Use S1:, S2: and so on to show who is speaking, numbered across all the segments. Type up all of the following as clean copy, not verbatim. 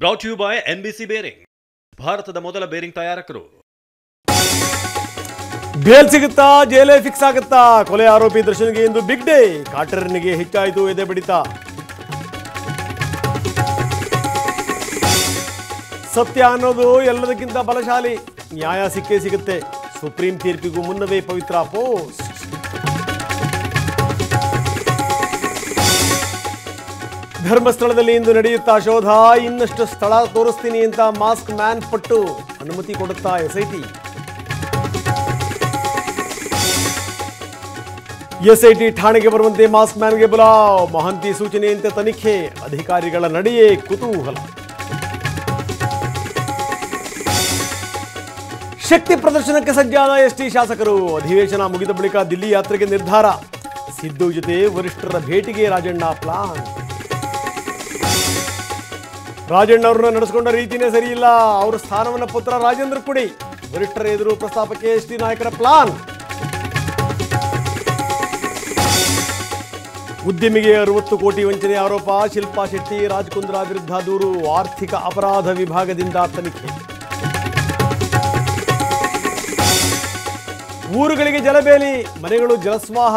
S1: Brought you by NBC bearing, ಭಾರತದ ಮೊದಲ bearing ತಯಾರಕರು.
S2: ಬೇಲ್ ಸಿಗುತ್ತಾ, ಜೈಲೇ ಫಿಕ್ಸ್ ಆಗುತ್ತಾ? ಕೊಲೆ ಆರೋಪಿ ದರ್ಶನ್ಗೆ ಇಂದು ಬಿಗ್ ಡೇ. ಕಾಟರ್ನಿಗೆ ಹೆಚ್ಚಾಯಿತು ಎದೆ ಬಡಿತ. ಸತ್ಯ ಅನ್ನೋದು ಎಲ್ಲದಕ್ಕಿಂತ ಬಲಶಾಲಿ. ನ್ಯಾಯ ಸಿಕ್ಕೇ ಸಿಗುತ್ತೆ. ಸುಪ್ರೀಂ ತೀರ್ಪಿಗೂ ಮುನ್ನವೇ ಪವಿತ್ರ ಪೋಸ್ಟ್. ಧರ್ಮಸ್ಥಳದಲ್ಲಿ ಇಂದು ನಡೆಯುತ್ತಾ ಶೋಧ. ಇನ್ನಷ್ಟು ಸ್ಥಳ ತೋರಿಸ್ತೀನಿ ಅಂತ ಮಾಸ್ಕ್ ಮ್ಯಾನ್ ಪಟ್ಟು ಅನುಮತಿ ಕೊಡುತ್ತಾ SIT. SIT ಠಾಣೆಗೆ ಬರುವಂತೆ ಮಾಸ್ಕ್ ಮ್ಯಾನ್ಗೆ ಬುಲಾವ್. ಮಹಂತಿ ಸೂಚನೆಯಂತೆ ತನಿಖೆ. ಅಧಿಕಾರಿಗಳ ನಡೆಯೇ ಕುತೂಹಲ. ಶಕ್ತಿ ಪ್ರದರ್ಶನಕ್ಕೆ ಸಜ್ಜಾದ ST ಶಾಸಕರು. ಅಧಿವೇಶನ ಮುಗಿದ ಬಳಿಕ ದಿಲ್ಲಿ ಯಾತ್ರೆಗೆ ನಿರ್ಧಾರ. ಸಿದ್ದು ಜೊತೆ ವರಿಷ್ಠರ ಭೇಟಿಗೆ ರಾಜಣ್ಣ ಪ್ಲಾನ್. ರಾಜಣ್ಣ ಅವರನ್ನ ನಡೆಸಿಕೊಂಡ ರೀತಿನೇ ಸರಿಯಿಲ್ಲ. ಅವರ ಸ್ಥಾನವನ್ನ ಪುತ್ರ ರಾಜೇಂದ್ರ ಕೊಡಿ. ವರಿಷ್ಠರ ಎದುರು ಪ್ರಸ್ತಾಪಕ್ಕೆ ST ನಾಯಕರ ಪ್ಲಾನ್. ಉದ್ಯಮಿಗೆ 60 ಕೋಟಿ ವಂಚನೆ ಆರೋಪ. ಶಿಲ್ಪಾ ಶೆಟ್ಟಿ, ರಾಜ್ಕುಂದ್ರಾ ವಿರುದ್ಧ ದೂರು. ಆರ್ಥಿಕ ಅಪರಾಧ ವಿಭಾಗದಿಂದ ತನಿಖೆ. ಊರುಗಳಿಗೆ ಜಲಬೇಲಿ, ಮನೆಗಳು ಜಲಸ್ವಾಹ.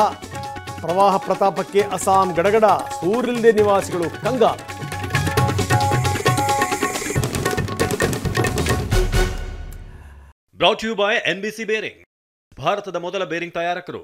S2: ಪ್ರವಾಹ ಪ್ರತಾಪಕ್ಕೆ ಅಸ್ಸಾಂ ಗಡಗಡ. ಸೂರಿಲ್ಲದೆ ನಿವಾಸಿಗಳು ಕಂಗಾಲು.
S1: Brought you by NBC bearing, ಭಾರತದ ಮೊದಲ ಬೇರಿಂಗ್ ತಯಾರಕರು.